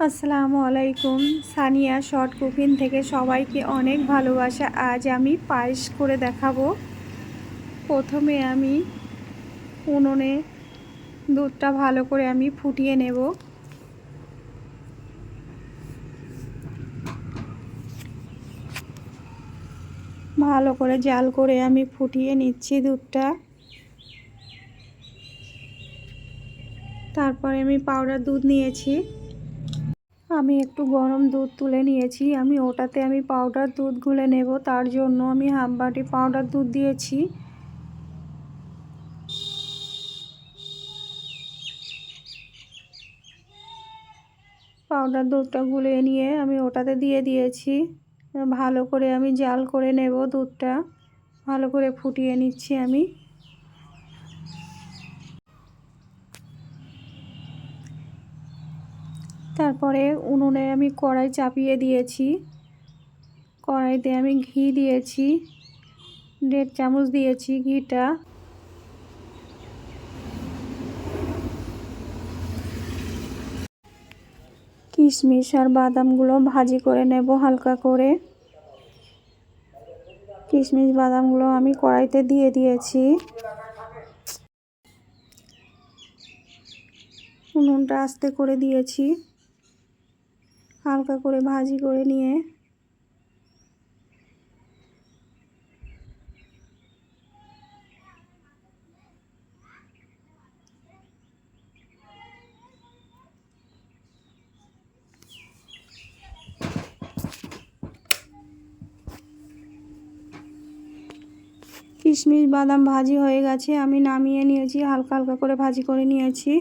আসসালামু আলাইকুম। Sania short cooking থেকে সবাইকে অনেক ভালোবাসা। আজ আমি পায়েস করে দেখাবো। প্রথমে আমি উনুনে দুধটা ভালো করে আমি ফুটিয়ে নেব। ভালো করে জাল করে আমি ফুটিয়ে নিচ্ছি দুধটা। তারপরে আমি পাউডার দুধ নিয়েছি। আমি একটু গরম দুধ তুলে নিয়েছি। ওটাতে পাউডার দুধ গুলে নেব। তার জন্য আমি হাফ বাটি পাউডার দুধ দিয়েছি। পাউডার দুধটা গুলে নিয়ে আমি ওটাতে দিয়ে দিয়েছি। ভালো করে আমি জাল করে নেব। দুধটা ভালো করে ফুটিয়ে নিচ্ছি আমি। তারপরে উনুনে আমি কড়াই চাপিয়ে দিয়েছি। কড়াইতে আমি ঘি দিয়েছি, 1.5 চামচ দিয়েছি ঘিটা। কিশমিশ আর বাদামগুলো ভাজি করে নেব হালকা করে। কিশমিশ বাদামগুলো আমি কড়াইতে দিয়ে দিয়েছি। উনুনটা আস্তে করে দিয়েছি। হালকা করে ভাজি করে নিয়ে কিশমিশ বাদাম ভাজি হয়ে গেছে, আমি নামিয়ে নিয়েছি। হালকা হালকা করে ভাজি করে নিয়েছি।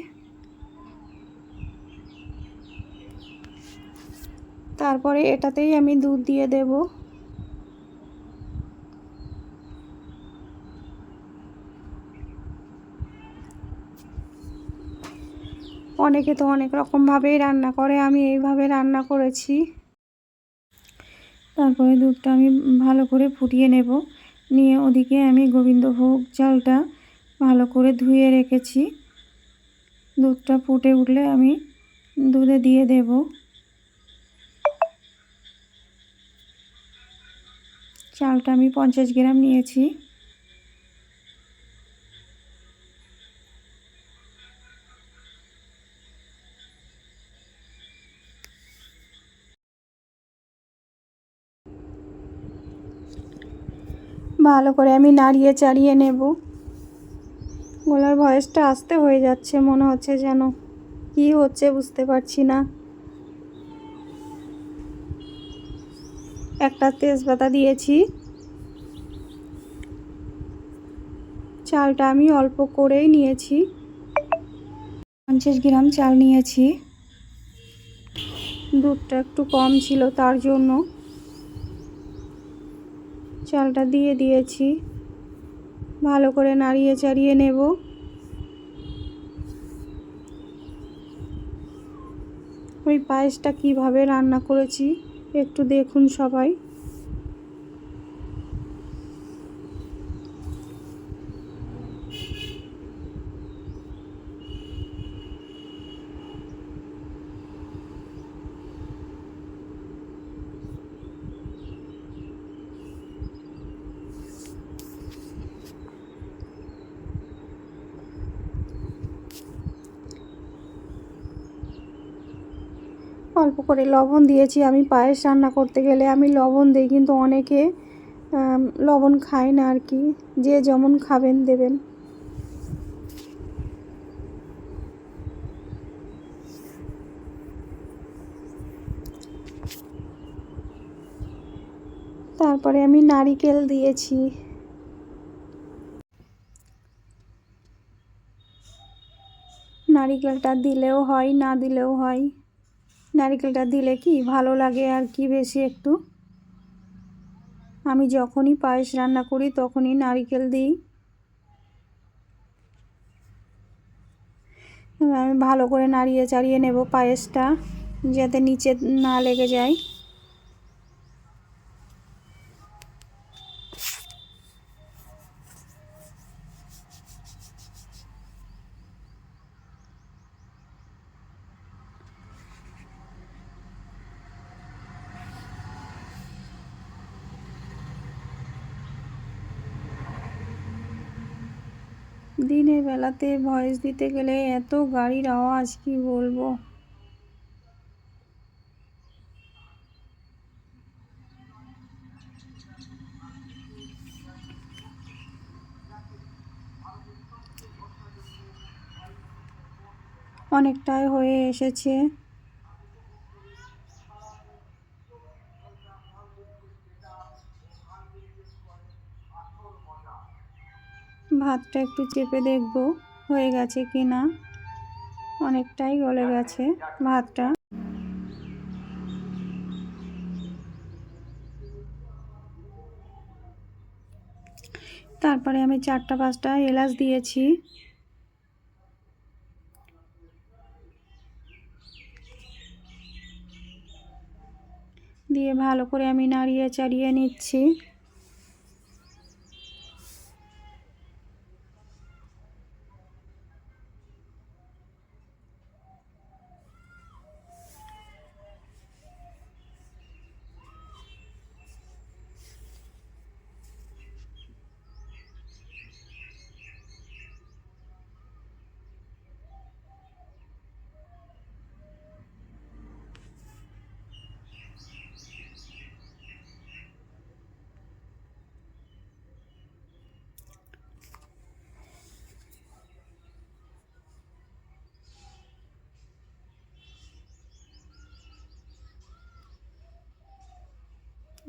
তারপরে এটাতেই আমি দুধ দিয়ে দেব। অনেকে তো অনেক রকমভাবেই রান্না করে, আমি এইভাবে রান্না করেছি। তারপরে দুধটা আমি ভালো করে ফুটিয়ে নেব। নিয়ে ওদিকে আমি গোবিন্দভোগ চালটা ভালো করে ধুয়ে রেখেছি। দুধটা ফুটে উঠলে আমি দুধে দিয়ে দেব। চালটা আমি 50 গ্রাম নিয়েছি। ভালো করে আমি নাড়িয়ে চাড়িয়ে নেব। গলার ভয়েসটা আস্তে হয়ে যাচ্ছে, মনে হচ্ছে যেন কি হচ্ছে বুঝতে পারছি না। একটা তেজপাতা দিয়েছি। চালটা আমি অল্প করেই নিয়েছি, 50 গ্রাম চাল নিয়েছি। দুধটা একটু কম ছিল, তার জন্য চালটা দিয়ে দিয়েছি। ভালো করে নাড়িয়ে চাড়িয়ে নেব। ওই পায়েসটা কিভাবে রান্না করেছি একটু দেখুন সবাই। অল্প করে লবণ দিয়েছি। আমি পায়েস রান্না করতে গেলে আমি লবণ দিই, কিন্তু অনেকে লবণ খায় না আর কি। যে যেমন খাবেন দেবেন। তারপরে আমি নারিকেল দিয়েছি। নারিকেলটা দিলেও হয়, না দিলেও হয়। নারিকেলটা দিলে কি ভালো লাগে আর কি বেশি একটু। আমি যখনই পায়েস রান্না করি তখনই নারিকেল দিই। আমি ভালো করে নাড়িয়ে চাড়িয়ে নেব পায়েসটা, যাতে নিচে না লেগে যায়। দিনের বেলাতে ভয়েস দিতে গেলে এত গাড়ির আওয়াজ কি বলবো। অনেকটাই হয়ে এসেছে। ভাতটা একটু চেপে দেখব হয়ে গেছে কি না। অনেকটাই গলে গেছে ভাতটা। তারপরে আমি 4-5টা এলাচ দিয়েছি। দিয়ে ভালো করে আমি নাড়িয়ে চাড়িয়ে নিচ্ছি।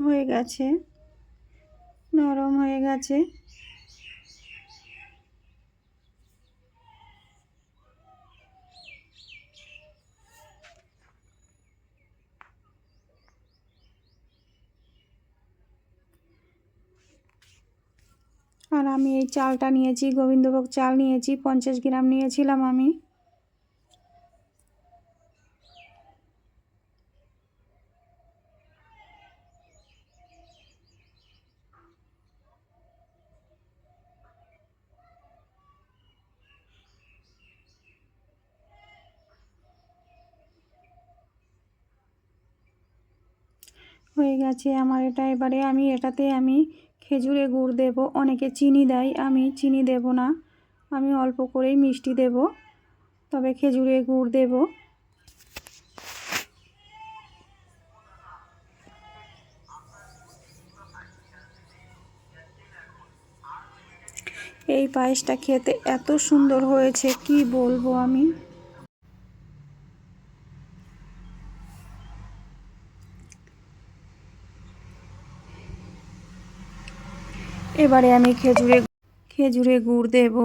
হয়ে গেছে, নরম হয়ে গেছে। আর আমি এই চালটা নিয়েছি, গোবিন্দভোগ চাল নিয়েছি, 50 গ্রাম নিয়েছিলাম আমি। হয়ে গেছে আমার এটা। এবারে আমি এটাতে খেজুরে গুড় দেব। অনেকে চিনি দেয়, আমি চিনি দেব না, আমি অল্প করেই মিষ্টি দেব, তবে খেজুরে গুড় দেব। এই পায়েসটা খেতে এত সুন্দর হয়েছে কি বলবো আমি। এবারে আমি খেজুরে গুড় দেব।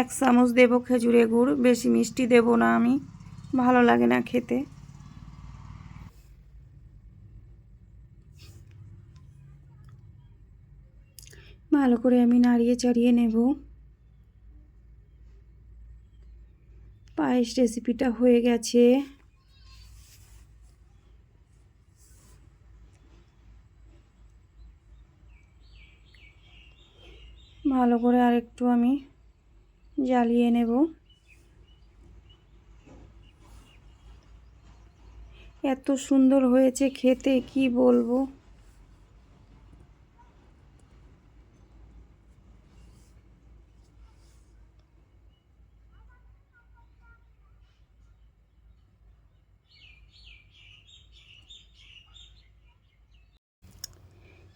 1 চামচ দেব খেজুরে গুড়, বেশি মিষ্টি দেব না, আমি ভালো লাগে না খেতে। ভালো করে আমি নাড়িয়ে চাড়িয়ে নেব। পায়েস রেসিপিটা হয়ে গেছে। ভালো করে আরেকটু আমি জ্বালিয়ে নেব। এত সুন্দর হয়েছে খেতে কি বলবো।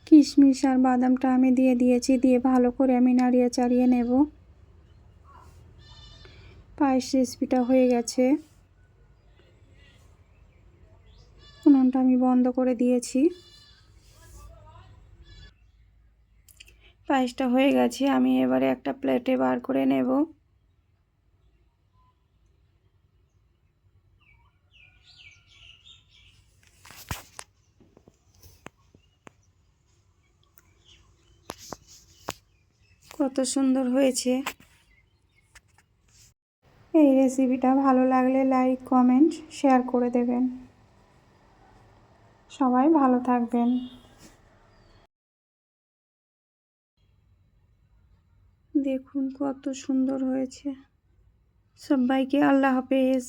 কিশমিশ আর বাদামটা আমি দিয়ে দিয়েছি, দিয়ে ভালো করে আমি নাড়িয়ে চাড়িয়ে নেব। পায়েস রেসিপিটা হয়ে গেছে। উনুনটা আমি বন্ধ করে দিয়েছি। পায়েসটা হয়ে গেছে, আমি এবারে একটা প্লেটে বার করে নেব। কত সুন্দর হয়েছে। এই রেসিপিটা ভালো লাগলে লাইক, কমেন্ট, শেয়ার করে দেবেন। সবাই ভালো থাকবেন। দেখুন কত সুন্দর হয়েছে। সবাইকে আল্লাহ হাফেজ।